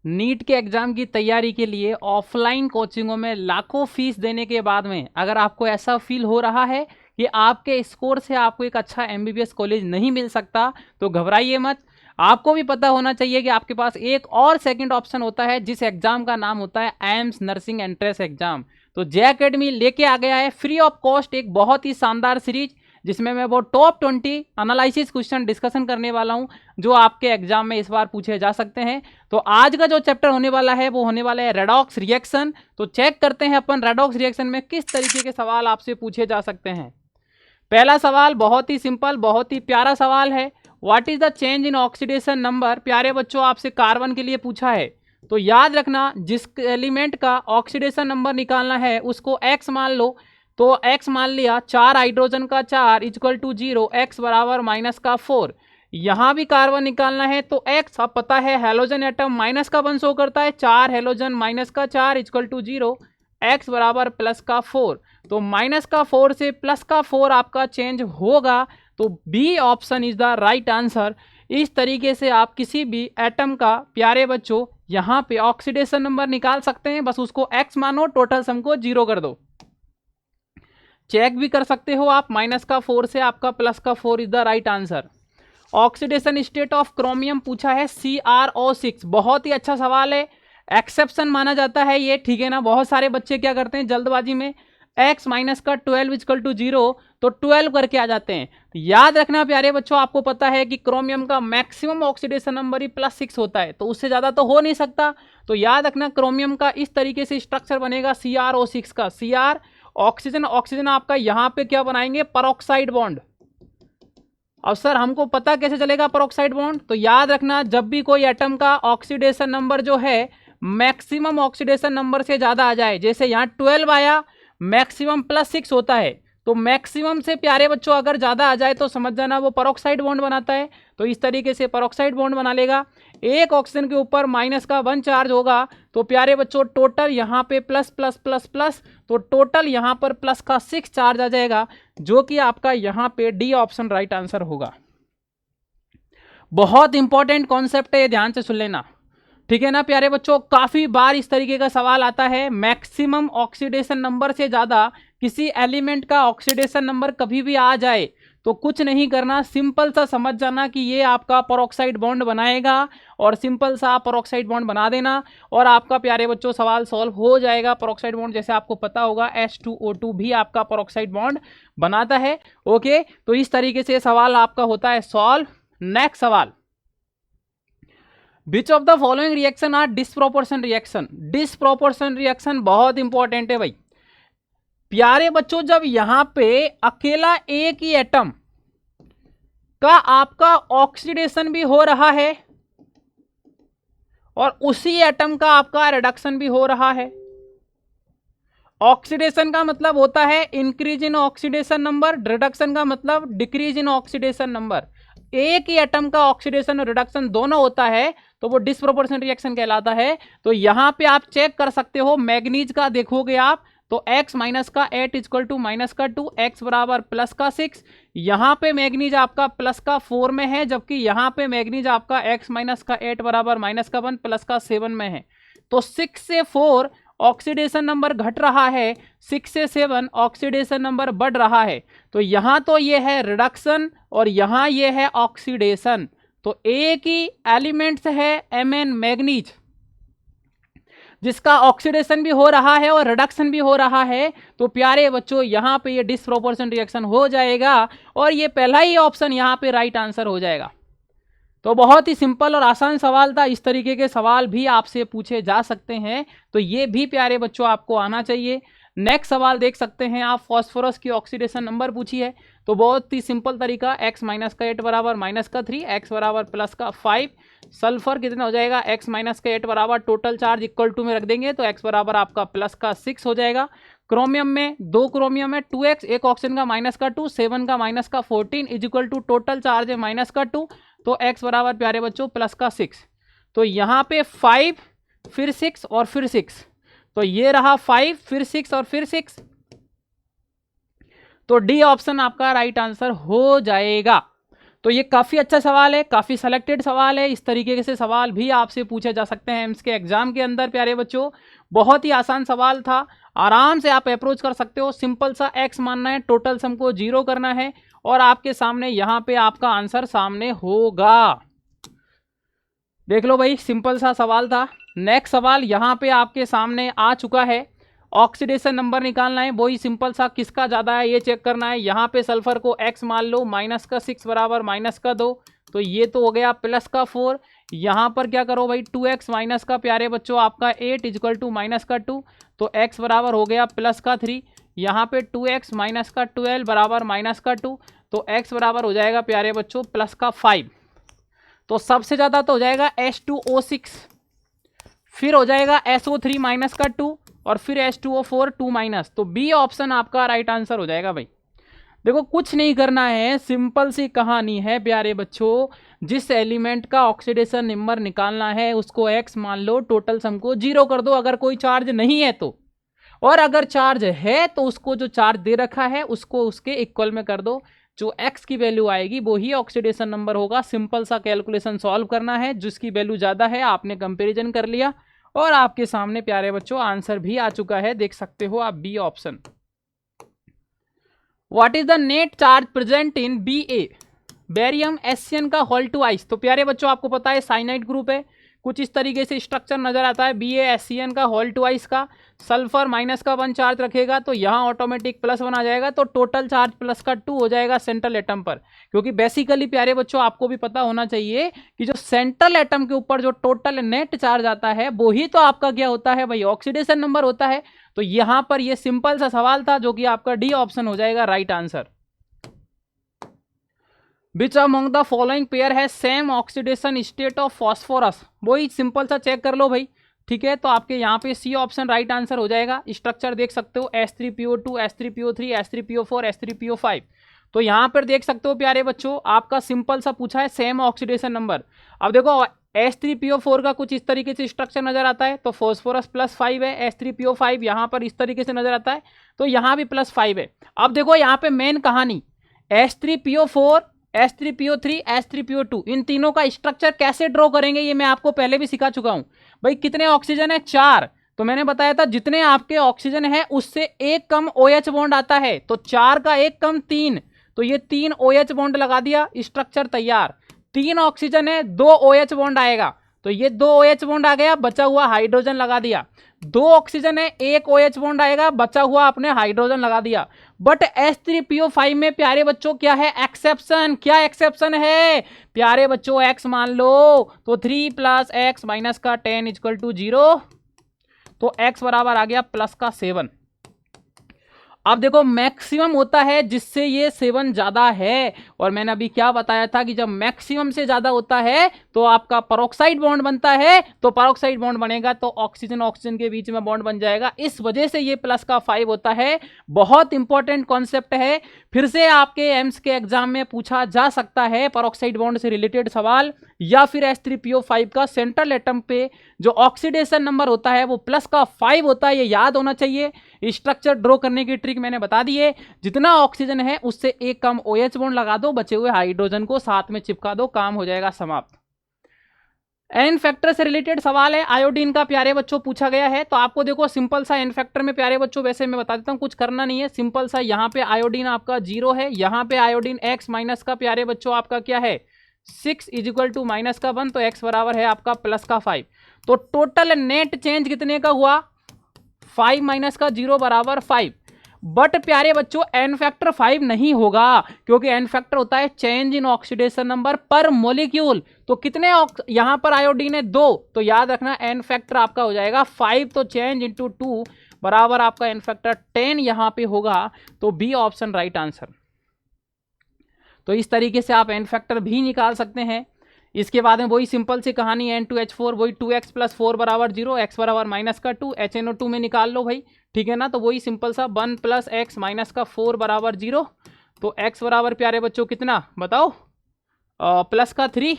NEET के exam की तैयारी के लिए ऑफलाइन कोचिंगों में लाखों फीस देने के बाद में अगर आपको ऐसा फील हो रहा है कि आपके स्कोर से आपको एक अच्छा एमबीबीएस कॉलेज नहीं मिल सकता, तो घबराइए मत। आपको भी पता होना चाहिए कि आपके पास एक और सेकंड ऑप्शन होता है, जिस एग्जाम का नाम होता है एम्स नर्सिंग एंट्रेंस एग्जाम। तो जे अकेडमी लेके आ गया है फ्री ऑफ कॉस्ट एक बहुत ही शानदार सीरीज, जिसमें मैं वो टॉप 20 एनालिसिस क्वेश्चन डिस्कशन करने वाला हूं जो आपके एग्जाम में इस बार पूछे जा सकते हैं। तो आज का जो चैप्टर होने वाला है वो होने वाला है रेडॉक्स रिएक्शन। तो चेक करते हैं अपन रेडॉक्स रिएक्शन में किस तरीके के सवाल आपसे पूछे जा सकते हैं। पहला सवाल बहुत ही सिंपल, बहुत ही प्यारा सवाल है। What is the change in oxidation number? प्यारे बच्चों, आपसे कार्बन के लिए पूछा है, तो याद रखना जिस एलिमेंट का ऑक्सीडेशन नंबर निकालना है उसको x मान लो। तो x मान लिया, 4 हाइड्रोजन का 4 इक्वल टू 0, x बराबर माइनस का 4। यहां भी कार्बन निकालना है तो x, अब पता है हेलोजन एटम माइनस का 1 शो करता है, 4 हेलोजन माइनस का 4 इक्वल टू 0, x बराबर प्लस का 4। तो माइनस का 4 से प्लस का 4 आपका चेंज होगा, तो B option is the right answer. इस तरीके से आप किसी भी एटम का प्यारे बच्चों यहां पे ऑक्सीडेशन नंबर निकाल सकते हैं। बस उसको x मानो, टोटल सम को 0 कर दो। चेक भी कर सकते हो आप, माइनस का 4 से आपका प्लस का 4 is the right answer. Oxidation state of chromium पूछा है CrO6, बहुत ही अच्छा सवाल है। एक्सेप्शन माना जाता है ये, ठीक है ना। बहुत सारे बच्चे क्या करते हैं जल्दबाजी में, x माइनस का 12 इक्वल टू 0 तो 12 करके आ जाते हैं। तो याद रखना प्यारे बच्चों, आपको पता है कि क्रोमियम का मैक्सिमम ऑक्सीडेशन नंबर ही +6 होता है, तो उससे ज़्यादा तो हो नहीं सकता। तो याद रखना क्रोमियम का इस तरीके से स्ट्रक्चर बनेगा CrO6 का। Cr ऑक्सीजन, ऑक्सीजन आपका यहाँ पे क्या बनाएंगे, परऑक्साइड बॉन्ड। अब सर हमको पता कैसे चलेगा परऑक्साइड बॉन्ड? तो याद रखना जब भी कोई एटम का ऑक्सीडेशन नंबर जो है मैक्सिमम ऑक्सीडेशन नंबर से ज़्यादा आ जाए, जैसे यहाँ 12 आया, मैक्सिमम +6 होता है, तो मैक्सिमम से प्यारे बच्चों अगर ज़्यादा आ जाए तो समझ जाना वो परऑक्साइड बॉन्ड बनाता है। तो इस तरीके से परऑक्साइड बॉन्ड बना लेगा। एक ऑक्सीजन के ऊपर माइनस का 1 चार्ज होगा, तो प्यारे बच्चों टोटल यहाँ पे प्लस प्लस प्लस प्लस, तो टोटल यहाँ पर प्लस का 6 चार्ज आ जाएगा, जो कि आपका यहाँ पे डी ऑप्शन राइट आंसर होगा। बहुत इंपॉर्टेंट कॉन्सेप्ट है, ये ध्यान से सुन लेना, ठीक है ना प्यारे बच्चों। काफी बार इस तरीके का सवाल आता है, मैक्सिमम ऑक्सीडेशन नंबर से ज्यादा किसी एलिमेंट का ऑक्सीडेशन नंबर कभी भी आ जाए तो कुछ नहीं करना, सिंपल सा समझ जाना कि ये आपका परऑक्साइड बॉन्ड बनाएगा, और सिंपल सा परऑक्साइड बॉन्ड बना देना और आपका प्यारे बच्चों सवाल सॉल्व हो जाएगा। परऑक्साइड बॉन्ड जैसे आपको पता होगा H2O2 भी आपका परऑक्साइड बॉन्ड बनाता है। ओके, तो इस तरीके से सवाल आपका होता है सॉल्व। नेक्स्ट सवाल, which of the following reaction are disproportion reaction? Disproportion reaction बहुत इंपॉर्टेंट है भाई। प्यारे बच्चों जब यहां पे अकेला एक ही एटम का आपका ऑक्सीडेशन भी हो रहा है और उसी एटम का आपका रिडक्शन भी हो रहा है। ऑक्सीडेशन का मतलब होता है increase in oxidation number, reduction का मतलब डिक्रीज इन ऑक्सीडेशन नंबर। एक ही एटम का ऑक्सीडेशन और रिडक्शन दोनों होता है तो वो डिसप्रोपोर्शन रिएक्शन कहलाता है। तो यहां पे आप चेक कर सकते हो, मैग्नीज का देखोगे आप तो x माइनस का 8 इक्वल टू माइनस का 2, x बराबर प्लस का 6। यहां पे मैग्नीज आपका प्लस का 4 में है, जबकि यहां पे मैग्नीज आपका x माइनस का 8 बराबर माइनस का 1 प्लस का 7 में है। तो 6 से 4 ऑक्सीडेशन नंबर घट रहा है, 6 से 7 ऑक्सीडेशन नंबर बढ़ रहा है। तो यहां तो ये है रिडक्शन और यहां ये है ऑक्सीडेशन। तो एक ही एलिमेंट्स है Mn मैग्नीज, जिसका ऑक्सीडेशन भी हो रहा है और रिडक्शन भी हो रहा है। तो प्यारे बच्चों यहां पे ये डिसप्रोपोर्शन रिएक्शन हो जाएगा और ये पहला ही ऑप्शन यहां पे राइट आंसर हो जाएगा। तो बहुत ही सिंपल और आसान सवाल था। इस तरीके के सवाल भी आपसे पूछे जा सकते हैं, तो ये भी प्यारे बच्चों आपको आना चाहिए। नेक्स्ट सवाल देख सकते हैं आप, फॉस्फोरस की ऑक्सीडेशन नंबर पूछी है, तो बहुत ही सिंपल तरीका, x माइनस का 8 बराबर माइनस का 3, x बराबर प्लस का 5। सल्फर कितना हो जाएगा, x माइनस का 8 बराबर टोटल चार्ज इक्वल टू में रख देंगे तो x बराबर आपका प्लस का 6 हो जाएगा। क्रोमियम में 2 क्रोमियम है, 2x, एक ऑक्सीजन का माइनस का 2, 7 का माइनस का 14 is equal to total charge है माइनस का 2, तो x बराबर प्यारे बच्चों प्लस का 6। तो यहाँ पे 5 फिर 6 और फिर 6, तो ये रहा 5 फिर 6 और फिर 6, तो डी ऑप्शन आपका राइट आंसर हो जाएगा। तो ये काफ़ी अच्छा सवाल है, काफ़ी सिलेक्टेड सवाल है। इस तरीके से सवाल भी आपसे पूछे जा सकते हैं एम्स के एग्जाम के अंदर प्यारे बच्चों। बहुत ही आसान सवाल था, आराम से आप अप्रोच कर सकते हो। सिंपल सा एक्स मानना है, टोटल सम को 0 करना है और आपके सामने यहाँ पे आपका आंसर सामने होगा। देख लो भाई, सिंपल सा सवाल था। नेक्स्ट सवाल यहाँ पे आपके सामने आ चुका है। ऑक्सीडेशन नंबर निकालना है, वही सिंपल सा, किसका ज़्यादा है ये चेक करना है। यहाँ पे सल्फर को x मान लो, -6 बराबर -2, तो ये तो हो गया +4। यहाँ पर क्या करो भाई, 2x माइनस का प्यारे बच्चों आपका 8 इक्वल टू -2, तो x बराबर हो गया +3। यहाँ पे 2x -12 बराबर -2, तो x बराबर हो जाएगा प्यारे बच्चों +5। तो सबसे ज़्यादा तो हो जाएगा H2O6, फिर हो जाएगा SO3 -2 और फिर H2O4 2-। तो बी ऑप्शन आपका राइट आंसर हो जाएगा भाई। देखो कुछ नहीं करना है, सिंपल सी कहानी है प्यारे बच्चों। जिस एलिमेंट का ऑक्सीडेशन नंबर निकालना है उसको x मान लो, टोटल सम को 0 कर दो अगर कोई चार्ज नहीं है तो, और अगर चार्ज है तो उसको जो चार्ज दे रखा है उसको उसके इक्वल में कर दो। जो x की वैल्यू आएगी वो ही ऑक्सीडेशन नंबर होगा। सिंपल सा कैलकुलेशन सॉल्व करना है, जिसकी वैल्यू ज़्यादा है आपने कंपेरिजन कर लिया और आपके सामने प्यारे बच्चों आंसर भी आ चुका है, देख सकते हो आप B option. What is the net charge present in Ba barium SCN का होल टू आइस। तो प्यारे बच्चों आपको पता है साइनाइड ग्रुप है, कुछ इस तरीके से स्ट्रक्चर नजर आता है BaSCN का होल टू आइस का। सल्फर -1 चार्ज रखेगा तो यहाँ ऑटोमेटिक +1 आ जाएगा, तो टोटल चार्ज +2 हो जाएगा सेंट्रल एटम पर। क्योंकि बेसिकली प्यारे बच्चों आपको भी पता होना चाहिए कि जो सेंट्रल एटम के ऊपर जो टोटल नेट चार्ज आता है वो ही तो आपका क्या होता है भाई, ऑक्सीडेशन नंबर होता है। तो यहाँ पर ये सिंपल सा सवाल था जो कि आपका डी ऑप्शन हो जाएगा right answer. Which among the following pair है same oxidation state of phosphorus. वही सिंपल सा चेक कर लो भाई, ठीक है। तो आपके यहाँ पे सी ऑप्शन राइट आंसर हो जाएगा। स्ट्रक्चर देख सकते हो H3PO2 H3PO3 H3PO4 H3PO5। तो यहाँ पर देख सकते हो प्यारे बच्चों आपका सिंपल सा पूछा है सेम ऑक्सीडेशन नंबर। अब देखो H3PO4 का कुछ इस तरीके से स्ट्रक्चर नजर आता है, तो फॉस्फोरस +5 है। H3PO5 यहाँ पर इस तरीके से नजर आता है, तो यहाँ भी +5 है। अब देखो यहाँ पे मेन कहानी H3PO4 H3PO3 H3PO2 इन तीनों का स्ट्रक्चर कैसे ड्रॉ करेंगे ये मैं आपको पहले भी सिखा चुका हूं भाई। कितने ऑक्सीजन है, 4। तो मैंने बताया था जितने आपके ऑक्सीजन है उससे एक कम OH बॉन्ड आता है, तो 4 का एक कम 3, तो ये 3 OH बॉन्ड लगा दिया, स्ट्रक्चर तैयार। 3 ऑक्सीजन है, 2 OH बॉन्ड आएगा, तो ये 2 OH बॉन्ड आ गया, बचा हुआ हाइड्रोजन लगा दिया। 2 ऑक्सीजन है, 1 OH बॉन्ड आएगा, बचा हुआ आपने हाइड्रोजन लगा दिया। बट H3PO5 में प्यारे बच्चों क्या है एक्सेप्शन, क्या एक्सेप्शन है प्यारे बच्चों, x मान लो, तो 3 + x - 10 = 0, तो x बराबर आ गया +7। अब देखो मैक्सिमम होता है जिससे ये 7 ज्यादा है, और मैंने अभी क्या बताया था कि जब मैक्सिमम से ज्यादा होता है तो आपका पेरोक्साइड बॉन्ड बनता है, तो पेरोक्साइड बॉन्ड बनेगा तो ऑक्सीजन ऑक्सीजन के बीच में बॉन्ड बन जाएगा, इस वजह से ये +5 होता है। बहुत इंपॉर्टेंट कॉन्सेप्ट है, फिर से आपके एम्स के एग्जाम में पूछा जा सकता है पेरोक्साइड बॉन्ड से रिलेटेड सवाल, या फिर H3PO5 का सेंट्रल एटम पे जो ऑक्सीडेशन नंबर होता है वो +5 होता है, ये याद होना चाहिए। स्ट्रक्चर ड्रॉ करने की ट्रिक मैंने बता दी है, जितना ऑक्सीजन है उससे एक कम OH बॉन्ड लगा दो, बचे हुए हाइड्रोजन को साथ में चिपका दो, काम हो जाएगा समाप्त। एन फैक्टर से रिलेटेड सवाल है, आयोडीन का प्यारे बच्चों पूछा गया है। तो आपको देखो सिंपल सा एन फैक्टर में प्यारे बच्चों वैसे मैं बता देता हूं, कुछ करना नहीं है, सिंपल सा यहाँ पे आयोडीन आपका 0 है, यहाँ पे आयोडीन x माइनस का प्यारे बच्चों आपका क्या है 6 = -1, तो x बराबर है आपका +5। तो टोटल नेट चेंज कितने का हुआ 5 - 0 बराबर 5। बट प्यारे बच्चों एन फैक्टर 5 नहीं होगा, क्योंकि एन फैक्टर होता है चेंज इन ऑक्सीडेशन नंबर पर मॉलिक्यूल। तो कितने यहां पर आयोडीन है 2, तो याद रखना एन फैक्टर आपका हो जाएगा 5, तो चेंज इंटू 2 बराबर आपका एन फैक्टर 10 यहां पे होगा, तो बी ऑप्शन राइट आंसर। तो इस तरीके से आप एन फैक्टर भी निकाल सकते हैं। इसके बाद में वही सिंपल सी कहानी N2H4 वही 2x + 4 बराबर 0, x बराबर -2, HNO2 में निकाल लो भाई, ठीक है ना। तो वही सिंपल सा 1 + x - 4 बराबर 0, तो x बराबर प्यारे बच्चों कितना बताओ +3।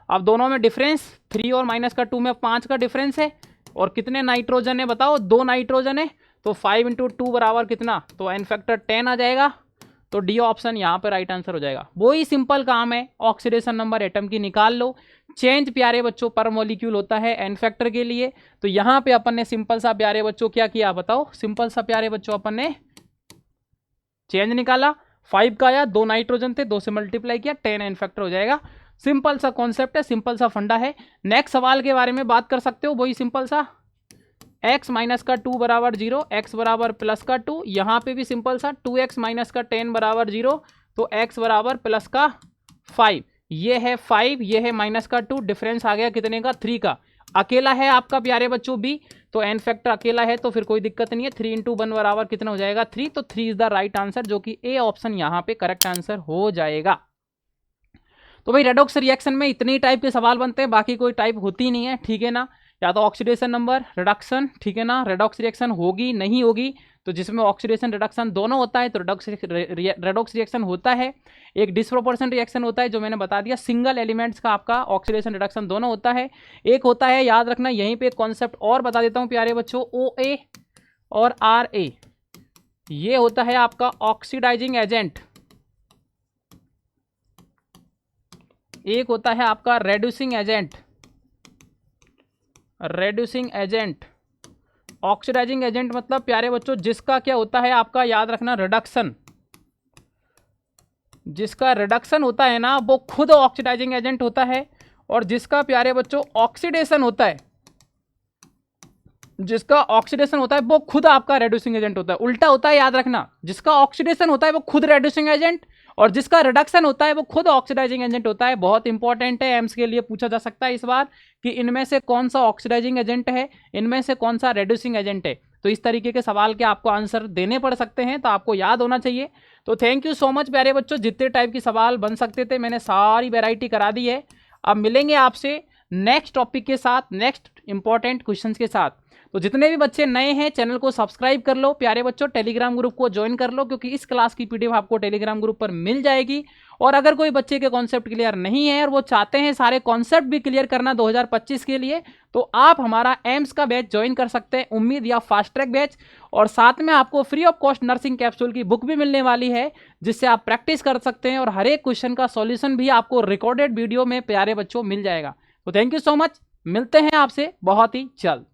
अब दोनों में डिफरेंस 3 और -2 में 5 का डिफरेंस है, और कितने नाइट्रोजन है बताओ 2 नाइट्रोजन है, तो 5 × 2 बराबर कितना, तो एन फैक्टर 10 आ जाएगा। तो डी ऑप्शन यहाँ पे राइट आंसर हो जाएगा। वही सिंपल काम है, ऑक्सीडेशन नंबर एटम की निकाल लो। चेंज प्यारे बच्चों पर मॉलिक्यूल होता है एन फैक्टर के लिए, तो यहाँ पे अपन ने सिंपल सा प्यारे बच्चों क्या किया बताओ, सिंपल सा प्यारे बच्चों अपन ने चेंज निकाला, 5 का आया, 2 नाइट्रोजन थे, 2 से मल्टीप्लाई किया, 10 एन फैक्टर हो जाएगा। सिंपल सा कॉन्सेप्ट है, सिंपल सा फंडा है। नेक्स्ट सवाल के बारे में बात कर सकते हो, वही सिंपल सा x माइनस का 2 बराबर 0, x बराबर प्लस का 2, यहाँ पे भी सिंपल सा 2x माइनस का 10 बराबर 0, तो x बराबर प्लस का 5, ये है 5, ये है माइनस का 2, डिफरेंस आ गया कितने का, 3 का। अकेला है आपका प्यारे बच्चों b, तो एन फैक्टर अकेला है तो फिर कोई दिक्कत नहीं है, 3 इंटू 1 बराबर कितना हो जाएगा 3, तो 3 इज द राइट आंसर, जो कि ए ऑप्शन यहाँ पे करेक्ट आंसर हो जाएगा। तो भाई रेडॉक्स रिएक्शन में इतने टाइप के सवाल बनते हैं, बाकी कोई टाइप होती नहीं है, ठीक है ना। या तो ऑक्सीडेशन नंबर रिडक्शन, ठीक है ना, रेडॉक्स रिएक्शन होगी नहीं होगी, तो जिसमें ऑक्सीडेशन रिडक्शन दोनों होता है तो रेडॉक्स रिएक्शन होता है। एक डिसप्रोपोर्शन रिएक्शन होता है जो मैंने बता दिया, सिंगल एलिमेंट्स का आपका ऑक्सीडेशन रिडक्शन दोनों होता है। एक होता है, याद रखना यहीं पे एक कॉन्सेप्ट और बता देता हूँ प्यारे बच्चों, OA और RA, ये होता है आपका ऑक्सीडाइजिंग एजेंट, एक होता है आपका reducing agent, reducing agent. Oxidising agent मतलब प्यारे बच्चों जिसका क्या होता है आपका, याद रखना रिडक्शन, जिसका रिडक्शन होता है ना वो खुद ऑक्सीडाइजिंग एजेंट होता है, और जिसका प्यारे बच्चों ऑक्सीडेशन होता है, जिसका ऑक्सीडेशन होता है वो खुद आपका रेड्यूसिंग एजेंट होता है। उल्टा होता है, याद रखना, जिसका ऑक्सीडेशन होता है वो खुद रेड्यूसिंग एजेंट, और जिसका रिडक्शन होता है वो खुद ऑक्सीडाइजिंग एजेंट होता है। बहुत इंपॉर्टेंट है, एम्स के लिए पूछा जा सकता है इस बार कि इनमें से कौन सा ऑक्सीडाइजिंग एजेंट है, इनमें से कौन सा रेड्यूसिंग एजेंट है। तो इस तरीके के सवाल के आपको आंसर देने पड़ सकते हैं, तो आपको याद होना चाहिए। तो थैंक यू सो मच प्यारे बच्चों, जितने टाइप की सवाल बन सकते थे मैंने सारी वेराइटी करा दी है। अब मिलेंगे आपसे नेक्स्ट टॉपिक के साथ, नेक्स्ट इंपॉर्टेंट क्वेश्चन के साथ। तो जितने भी बच्चे नए हैं चैनल को सब्सक्राइब कर लो प्यारे बच्चों, टेलीग्राम ग्रुप को ज्वाइन कर लो, क्योंकि इस क्लास की पीडीएफ आपको टेलीग्राम ग्रुप पर मिल जाएगी। और अगर कोई बच्चे के कॉन्सेप्ट क्लियर नहीं है और वो चाहते हैं सारे कॉन्सेप्ट भी क्लियर करना 2025 के लिए, तो आप हमारा एम्स का बैच ज्वाइन कर सकते हैं, उम्मीद या फास्ट ट्रैक बैच। और साथ में आपको free of cost nursing capsule की बुक भी मिलने वाली है, जिससे आप प्रैक्टिस कर सकते हैं, और हर एक क्वेश्चन का सॉल्यूशन भी आपको रिकॉर्डेड वीडियो में प्यारे बच्चों मिल जाएगा। तो थैंक यू सो मच, मिलते हैं आपसे बहुत ही जल्द।